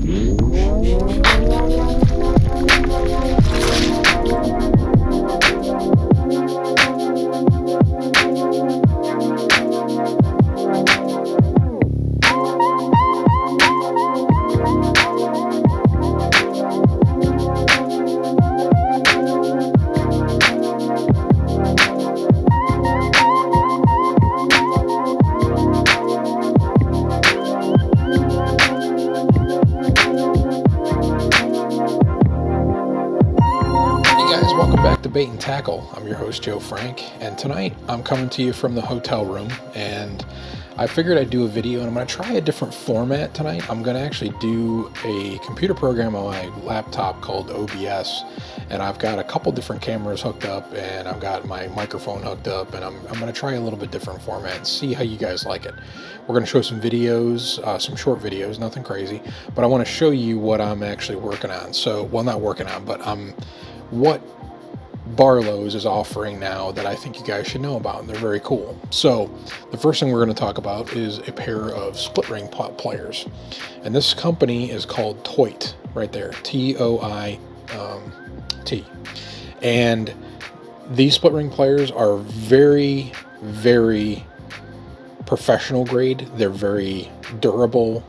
B8N Tackle. I'm your host, Joe Frank, and tonight I'm coming to you from the hotel room, and I figured I'd do a video, and I'm going to try a different format tonight. I'm going to actually do a computer program on my laptop called OBS, and I've got a couple different cameras hooked up, and I've got my microphone hooked up, and I'm going to try a little bit different format and see how you guys like it. We're going to show some videos, some short videos, nothing crazy, but I want to show you what I'm actually working on. So, well, not working on, but what Barlow's is offering now that I think you guys should know about, and they're very cool. So the first thing we're going to talk about is a pair of split ring pliers, and this company is called TOIT, right there, TOIT. And these split ring pliers are very, very professional grade. They're very durable.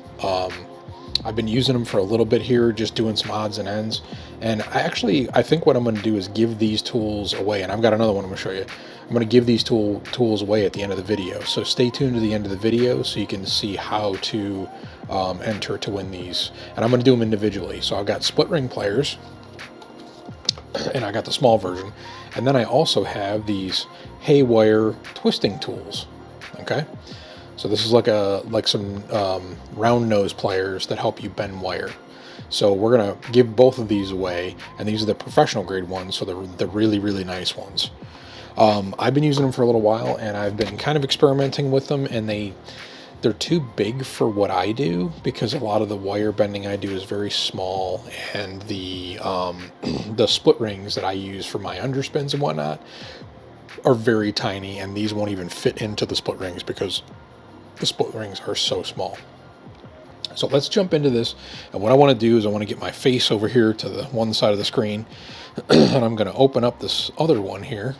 I've been using them for a little bit here, just doing some odds and ends. And I think what I'm going to do is give these tools away. And I've got another one I'm going to show you. I'm going to give these tools away at the end of the video. So stay tuned to the end of the video so you can see how to enter to win these. And I'm going to do them individually. So I've got split ring pliers, and I got the small version. And then I also have these Haywire twisting tools. Okay. So this is like some round nose pliers that help you bend wire. So we're gonna give both of these away, and these are the professional grade ones, so they're the really, really nice ones. I've been using them for a little while, and I've been kind of experimenting with them, and they're too big for what I do, because a lot of the wire bending I do is very small, and the split rings that I use for my underspins and whatnot are very tiny, and these won't even fit into the split rings because the split rings are so small. So let's jump into this, and what I want to do is I want to get my face over here to the one side of the screen, and I'm going to open up this other one here,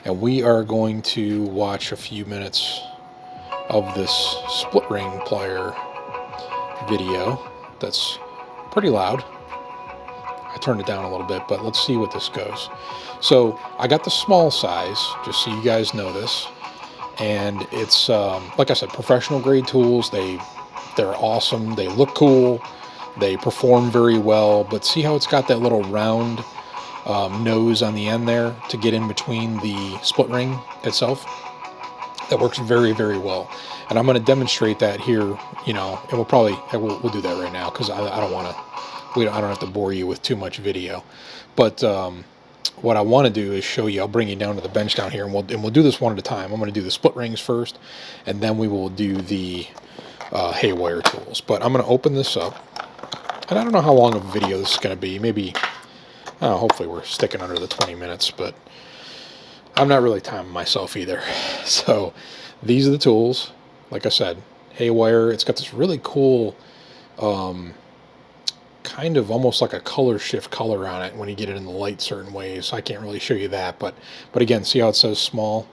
and we are going to watch a few minutes of this split ring plier video. That's pretty loud. I turned it down a little bit, but let's see what this goes. So I got the small size, just so you guys know this, and it's like I said, professional grade tools. They're awesome. They look cool. They perform very well. But see how it's got that little round nose on the end there to get in between the split ring itself? That works very, very well. And I'm going to demonstrate that here. You know, and we'll do that right now, because I don't have to bore you with too much video. But what I want to do is show you. I'll bring you down to the bench down here, and we'll do this one at a time. I'm going to do the split rings first, and then we will do the Haywire tools. But I'm going to open this up, and I don't know how long of a video this is going to be. Maybe, hopefully we're sticking under the 20 minutes, but I'm not really timing myself either. So these are the tools. Like I said, Haywire. It's got this really cool kind of almost like a color shift color on it when you get it in the light certain ways. I can't really show you that, but again, see how it says small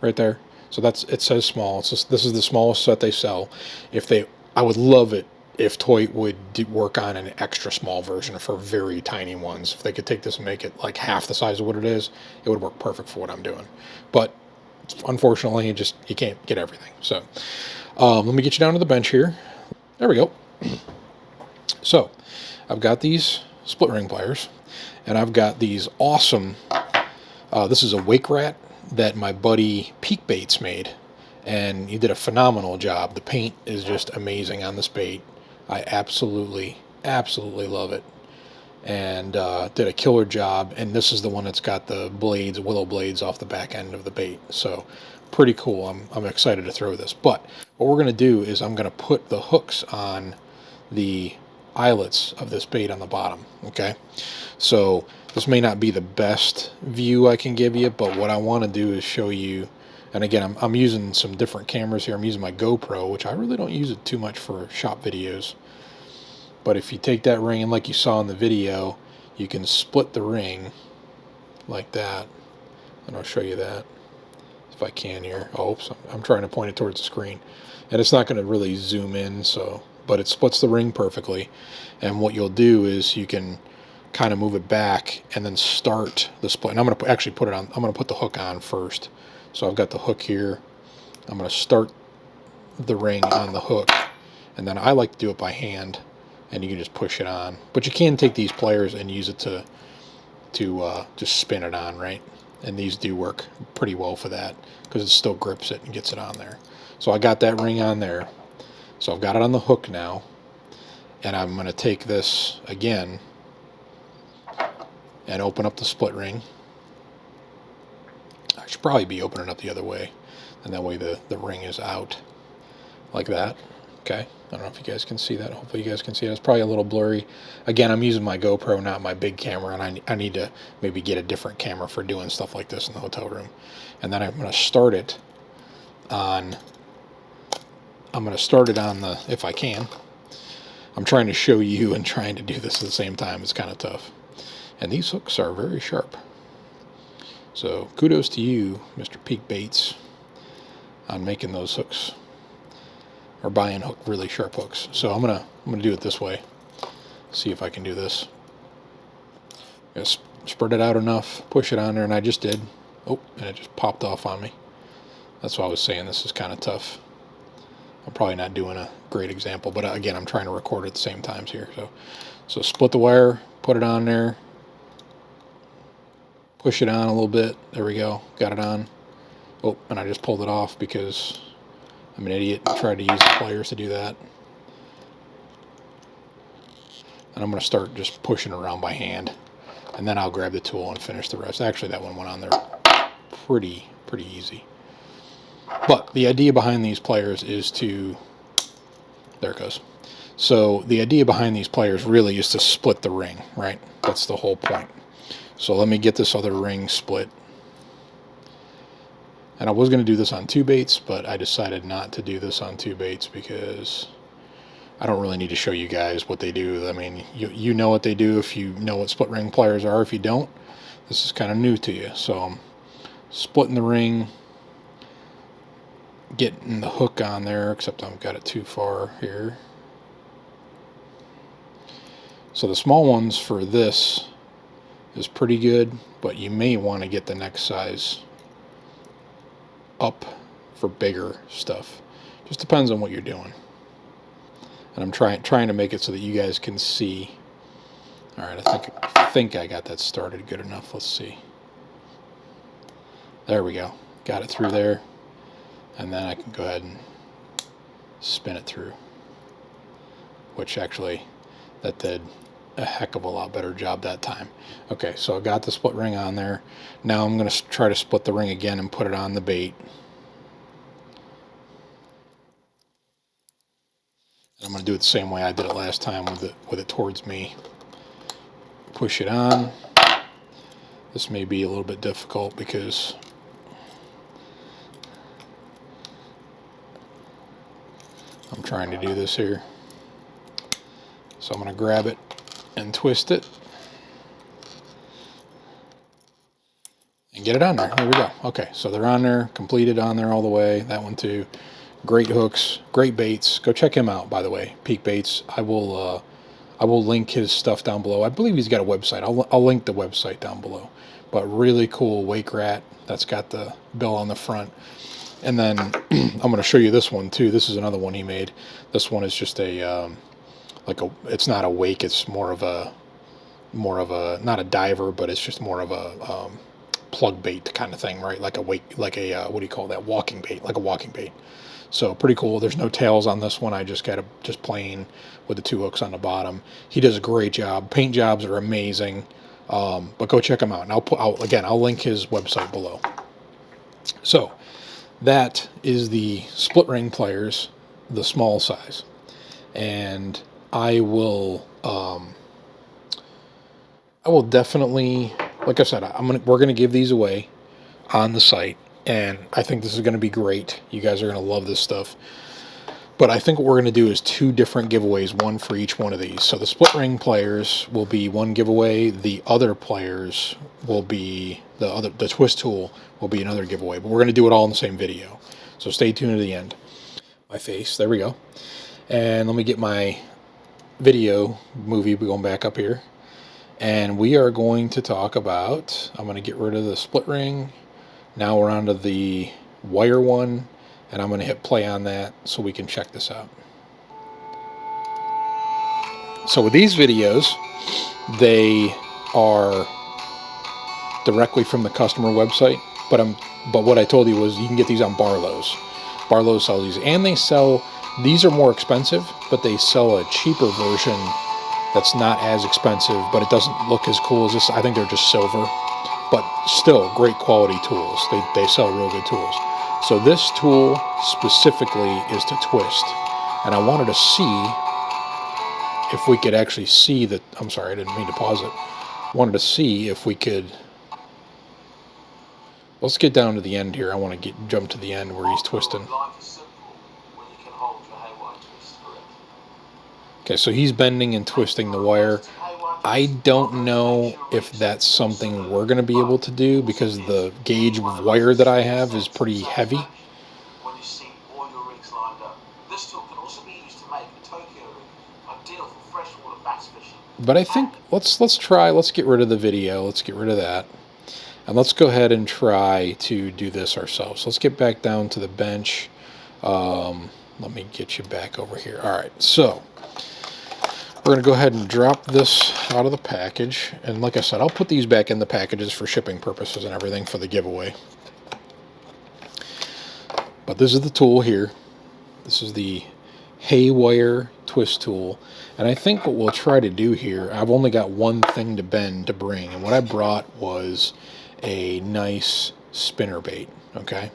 right there? So it says small. This is the smallest set they sell. I would love it if TOIT would work on an extra small version for very tiny ones. If they could take this and make it like half the size of what it is, it would work perfect for what I'm doing. But unfortunately, you can't get everything. So let me get you down to the bench here. There we go. So I've got these split ring pliers, and I've got these awesome, this is a wake rat that my buddy Peak Baits made, and he did a phenomenal job. The paint is just amazing on this bait. I absolutely love it, and did a killer job. And this is the one that's got the willow blades off the back end of the bait. So pretty cool. I'm excited to throw this. But what we're going to do is I'm going to put the hooks on the eyelets of this bait on the bottom. Okay, so this may not be the best view I can give you, but what I want to do is show you. And again, I'm using some different cameras here. I'm using my GoPro, which I really don't use it too much for shop videos. But if you take that ring, and like you saw in the video, you can split the ring like that. And I'll show you that if I can here. Oh, oops, I'm trying to point it towards the screen. And it's not going to really zoom in, so, but it splits the ring perfectly. And what you'll do is you can kind of move it back and then start the split. And I'm going to actually put it on, I'm going to put the hook on first. So I've got the hook here. I'm going to start the ring on the hook. And then I like to do it by hand. And you can just push it on. But you can take these pliers and use it to just spin it on, right? And these do work pretty well for that because it still grips it and gets it on there. So I got that ring on there. So I've got it on the hook now. And I'm going to take this again and open up the split ring. I should probably be opening up the other way. And that way the ring is out like that. Okay, I don't know if you guys can see that. Hopefully you guys can see it. It's probably a little blurry. Again, I'm using my GoPro, not my big camera, and I need to maybe get a different camera for doing stuff like this in the hotel room. And then I'm going to start it on, the, if I can. I'm trying to show you and trying to do this at the same time. It's kind of tough. And these hooks are very sharp. So kudos to you, Mr. Peak Baits, on making those hooks. Or buying really sharp hooks. So I'm gonna do it this way. See if I can do this. Just spread it out enough, push it on there, and I just did. Oh, and it just popped off on me. That's why I was saying this is kind of tough. I'm probably not doing a great example, but again, I'm trying to record at the same times here. So split the wire, put it on there, push it on a little bit. There we go. Got it on. Oh, and I just pulled it off because I'm an idiot and tried to use the pliers to do that. And I'm going to start just pushing around by hand. And then I'll grab the tool and finish the rest. Actually, that one went on there pretty easy. But the idea behind these pliers is to... There it goes. So the idea behind these pliers really is to split the ring, right? That's the whole point. So let me get this other ring split. And I was going to do this on 2 baits, but I decided not to do this on 2 baits because I don't really need to show you guys what they do. I mean, you know what they do if you know what split ring pliers are. If you don't, this is kind of new to you. So I'm splitting the ring, getting the hook on there, except I've got it too far here. So the small ones for this is pretty good, but you may want to get the next size up for bigger stuff. Just depends on what you're doing. And I'm trying to make it so that you guys can see. All right, I think I got that started good enough. Let's see. There we go. Got it through there. And then I can go ahead and spin it through. Which actually, that did a heck of a lot better job that time. Okay, so I got the split ring on there. Now I'm going to try to split the ring again and put it on the bait. And I'm going to do it the same way I did it last time with it towards me. Push it on. This may be a little bit difficult because I'm trying to do this here. So I'm going to grab it and twist it and get it on there. There we go. Okay, so they're on there, completed on there all the way. That one too. Great hooks, great baits. Go check him out, by the way, Peak Baits. I will link his stuff down below. I believe he's got a website. I'll link the website down below. But really cool wake rat that's got the bill on the front. And then I'm going to show you this one too. This is another one he made. This one is just a it's not a wake. It's more of a not a diver, but it's just more of a plug bait kind of thing, right? Like a wake, like a what do you call that? Walking bait, like a walking bait. So pretty cool. There's no tails on this one. I just got just plain with the 2 hooks on the bottom. He does a great job. Paint jobs are amazing. But go check him out. And I'll link his website below. So that is the split ring pliers, the small size. And I will definitely, like I said, we're gonna give these away on the site, and I think this is gonna be great. You guys are gonna love this stuff. But I think what we're going to do is 2 different giveaways, one for each one of these. So the split ring pliers will be one giveaway. The other pliers will be, the twist tool will be another giveaway. But we're going to do it all in the same video. So stay tuned to the end. My face, there we go. And let me get my video movie going back up here. And we are going to talk about, I'm going to get rid of the split ring. Now we're on to the wire one. And I'm going to hit play on that so we can check this out. So with these videos, they are directly from the customer website. But what I told you was you can get these on Barlow's. Barlow sells these. And they sell, these are more expensive, but they sell a cheaper version that's not as expensive, but it doesn't look as cool as this. I think they're just silver. But still, great quality tools. They sell real good tools. So this tool specifically is to twist. And I wanted to see if we could actually see that. I'm sorry, I didn't mean to pause it. Wanted to see if we could. Let's get down to the end here. I want to jump to the end where he's twisting. Okay, so he's bending and twisting the wire. I don't know if that's something we're going to be able to do because the gauge wire that I have is pretty heavy. But I think let's try. Let's get rid of the video. Let's get rid of that. And let's go ahead and try to do this ourselves. Let's get back down to the bench. Let me get you back over here. All right, so we're going to go ahead and drop this out of the package. And like I said, I'll put these back in the packages for shipping purposes and everything for the giveaway. But this is the tool here. This is the Haywire twist tool. And I think what we'll try to do here, I've only got one thing to bend to bring. And what I brought was a nice spinner bait, okay?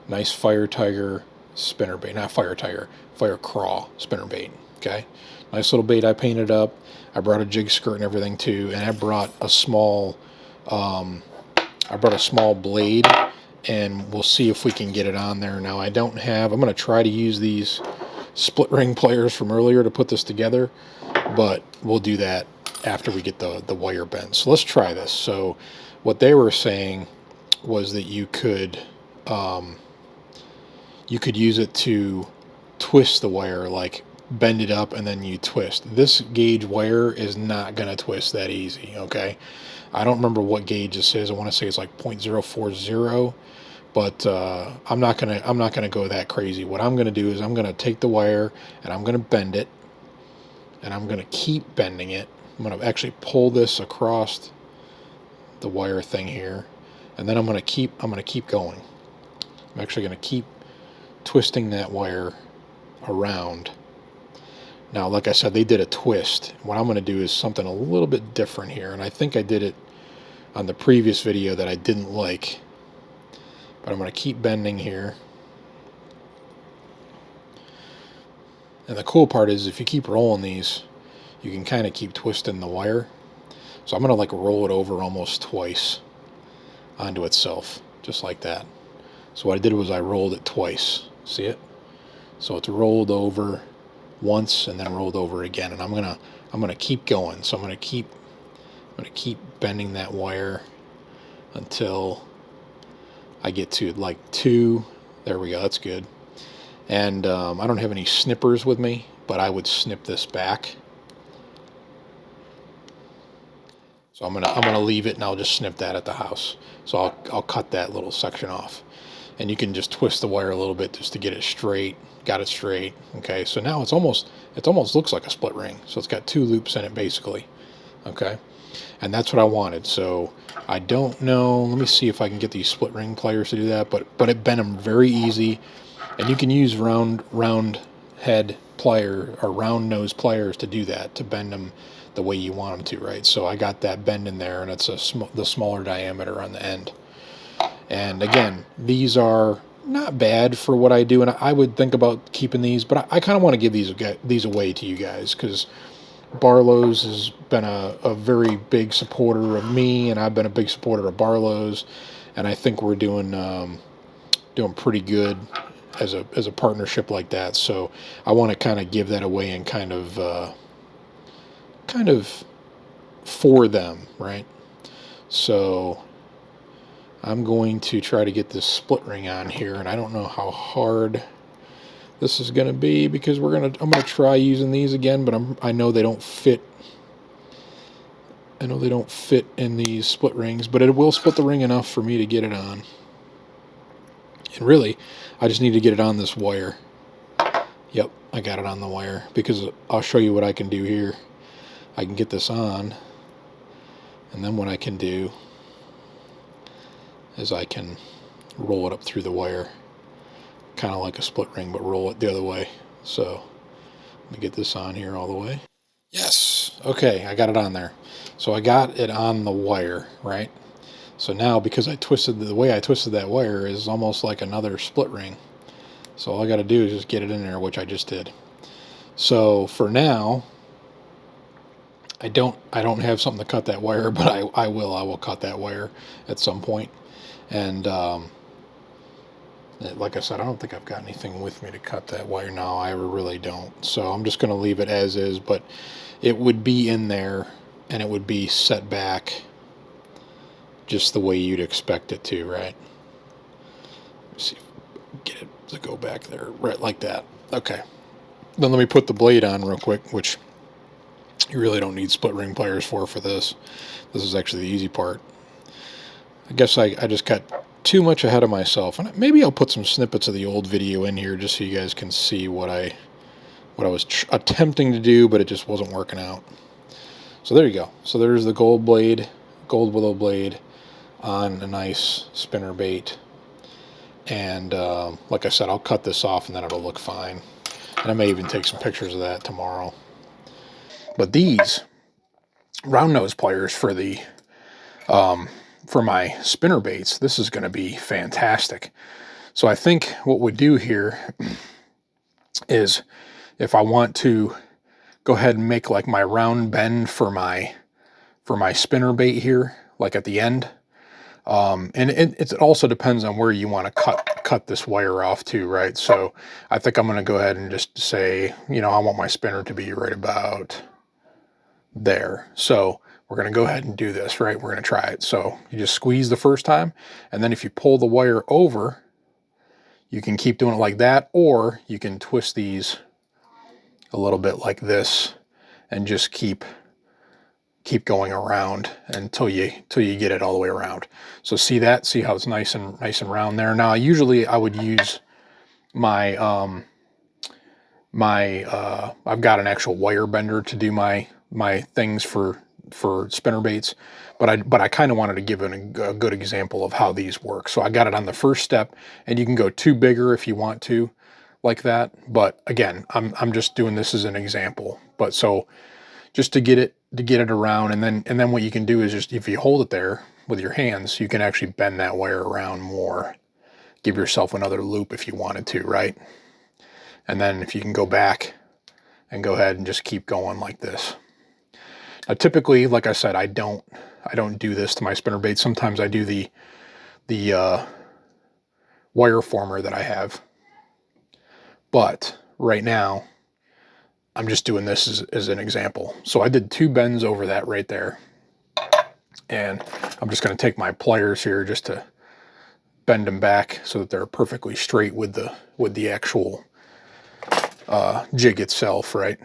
Nice Fire Tiger spinner bait. Not Fire Tiger, Fire Craw spinner bait, okay? Nice little bait I painted up. I brought a jig skirt and everything too, and I brought a small blade, and we'll see if we can get it on there. Now I don't have, I'm going to try to use these split ring pliers from earlier to put this together, but we'll do that after we get the wire bent. So let's try this. So what they were saying was that you could use it to twist the wire, like bend it up and then you twist. This gauge wire is not going to twist that easy, okay? I don't remember what gauge this is. I want to say it's like 0.040, but I'm not gonna go that crazy. What I'm gonna do is I'm gonna take the wire and I'm gonna bend it, and I'm gonna keep bending it. I'm gonna actually pull this across the wire thing here, and then I'm gonna keep going. I'm actually gonna keep twisting that wire around. Now, like I said, they did a twist. What I'm going to do is something a little bit different here, and I think I did it on the previous video that I didn't like. But I'm going to keep bending here. And the cool part is if you keep rolling these, you can kind of keep twisting the wire. So I'm going to like roll it over almost twice onto itself, just like that. So what I did was I rolled it twice. See it? So it's rolled over once and then rolled over again, and I'm gonna keep going. So I'm gonna keep bending that wire until I get to like 2. There we go. That's good. And I don't have any snippers with me, but I would snip this back. So I'm gonna leave it, and I'll just snip that at the house. So I'll cut that little section off, and you can just twist the wire a little bit just to get it straight. Got it straight. Okay, so now it almost looks like a split ring. So it's got 2 loops in it basically. Okay, and that's what I wanted. So I don't know. Let me see if I can get these split ring pliers to do that. But it bent them very easy, and you can use round head plier or round nose pliers to do that, to bend them the way you want them to, right? So I got that bend in there, and it's the smaller diameter on the end. And again, these are not bad for what I do, and I would think about keeping these, but I kind of want to give these away to you guys, because Barlow's has been a very big supporter of me, and I've been a big supporter of Barlow's, and I think we're doing pretty good as a partnership like that. So I want to kind of give that away and kind of for them, right? So I'm going to try to get this split ring on here, and I don't know how hard this is going to be because I'm going to try using these again, but I know they don't fit. I know they don't fit in these split rings, but it will split the ring enough for me to get it on. And really, I just need to get it on this wire. Yep, I got it on the wire, because I'll show you what I can do here. I can get this on, and then what I can do is I can roll it up through the wire, kind of like a split ring, but roll it the other way. So let me get this on here all the way. Yes, okay, I got it on there. So I got it on the wire, right? So now, because the way I twisted that wire is almost like another split ring. So all I got to do is just get it in there, which I just did. So for now, I don't have something to cut that wire, but I will cut that wire at some point. And like I said, I don't think I've got anything with me to cut that wire now. I really don't. So I'm just going to leave it as is, but it would be in there and it would be set back just the way you'd expect it to, right? Let's see if I can get it to go back there, right like that. Okay. Then let me put the blade on real quick, which you really don't need split ring pliers for this. This is actually the easy part. I guess I just got too much ahead of myself, and maybe I'll put some snippets of the old video in here just so you guys can see what I was attempting to do, but it just wasn't working out. So there you go. So there's the gold willow blade on a nice spinner bait. And like I said, I'll cut this off and then it'll look fine. And I may even take some pictures of that tomorrow. But these round nose pliers for the for my spinner baits, this is going to be fantastic. So I think what we do here is, if I want to go ahead and make like my round bend for my spinner bait here, like at the end, and it also depends on where you want to cut this wire off to, right? So I think I'm going to go ahead and just say, you know, I want my spinner to be right about there. So we're going to go ahead and do this, right? We're going to try it. So you just squeeze the first time, and then if you pull the wire over, you can keep doing it like that, or you can twist these a little bit like this and just keep going around until you get it all the way around. So see how it's nice and round there. Now usually I would use my I've got an actual wire bender to do my things for spinner baits, but I kind of wanted to give a good example of how these work. So I got it on the first step, and you can go two bigger if you want to, like that. But again, I'm just doing this as an example. But so just to get it around, and then what you can do is just, if you hold it there with your hands, you can actually bend that wire around more, give yourself another loop if you wanted to, right? And then if you can go back and go ahead and just keep going like this. Now, typically, like I said, I don't do this to my spinner bait. Sometimes I do the wire former that I have, but right now I'm just doing this as an example. So I did two bends over that right there, and I'm just going to take my pliers here just to bend them back so that they're perfectly straight with the actual jig itself, right?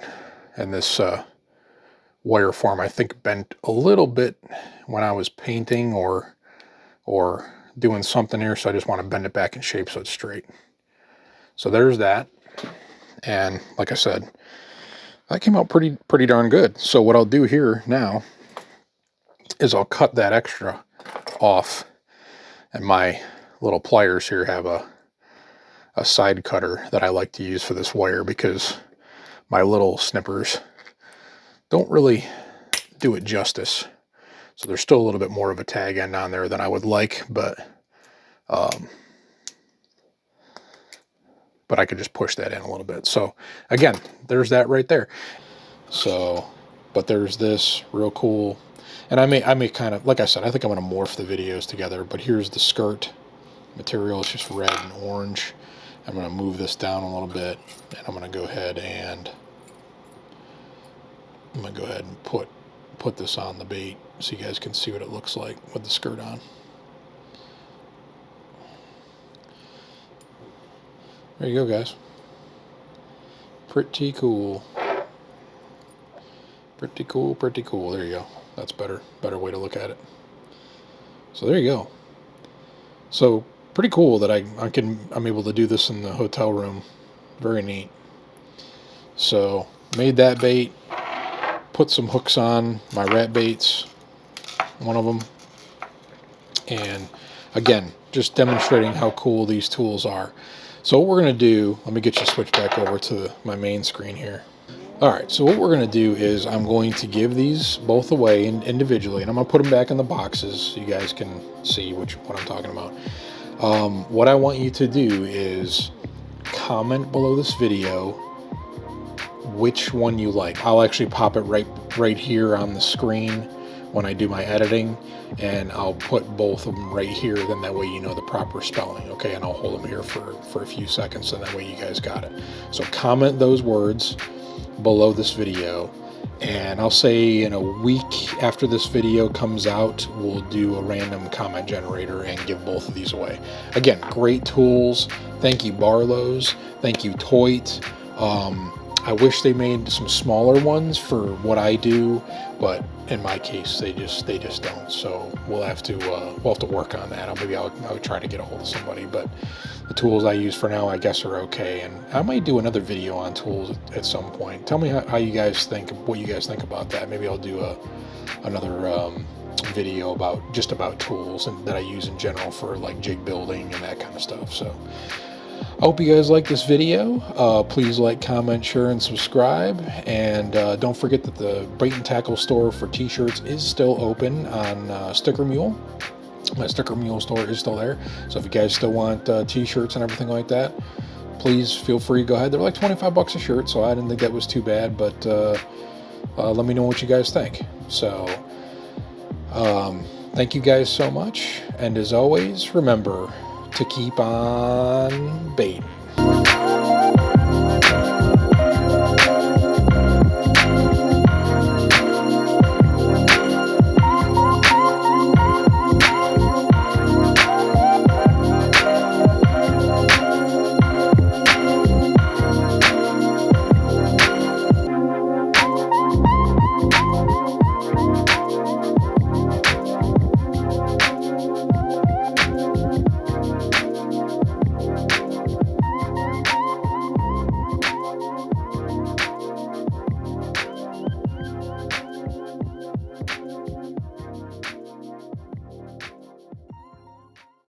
And this wire form, I think, bent a little bit when I was painting or doing something here, so I just want to bend it back in shape so it's straight. So there's that, and like I said, that came out pretty darn good. So what I'll do here now is I'll cut that extra off, and my little pliers here have a side cutter that I like to use for this wire, because my little snippers don't really do it justice. So there's still a little bit more of a tag end on there than I would like, but I could just push that in a little bit. So again, there's that right there. So, but there's this real cool, and I may kind of, like I said, I think I'm going to morph the videos together, but here's the skirt material. It's just red and orange. I'm going to move this down a little bit, and I'm going to go ahead and put this on the bait so you guys can see what it looks like with the skirt on. There you go, guys. Pretty cool. Pretty cool, pretty cool. There you go. That's better way to look at it. So there you go. So pretty cool that I'm able to do this in the hotel room. Very neat. So made that bait, put some hooks on my rat baits, one of them, and again, just demonstrating how cool these tools are. So what we're going to do, let me get you switched back over to my main screen here. Alright, so what we're going to do is I'm going to give these both away individually, and I'm going to put them back in the boxes so you guys can see what I'm talking about. What I want you to do is comment below this video which one you like. I'll actually pop it right here on the screen when I do my editing, and I'll put both of them right here, then that way you know the proper spelling, okay? And I'll hold them here for a few seconds, and that way you guys got it. So comment those words below this video, and I'll say in a week after this video comes out, we'll do a random comment generator and give both of these away. Again, great tools. Thank you, Barlow's. Thank you, TOIT. I wish they made some smaller ones for what I do, but in my case, they just don't. So we'll have to work on that. Maybe I'll try to get a hold of somebody. But the tools I use for now, I guess, are okay. And I might do another video on tools at some point. Tell me how you guys think, what you guys think about that. Maybe I'll do another video about tools and that I use in general for like jig building and that kind of stuff. So I hope you guys like this video. Please like, comment, share, and subscribe. And don't forget that the B8N Tackle store for t-shirts is still open on Sticker Mule. My Sticker Mule store is still there. So if you guys still want t-shirts and everything like that, please feel free to go ahead. They're like 25 bucks a shirt, so I didn't think that was too bad. But let me know what you guys think. So thank you guys so much. And as always, remember to keep on baiting.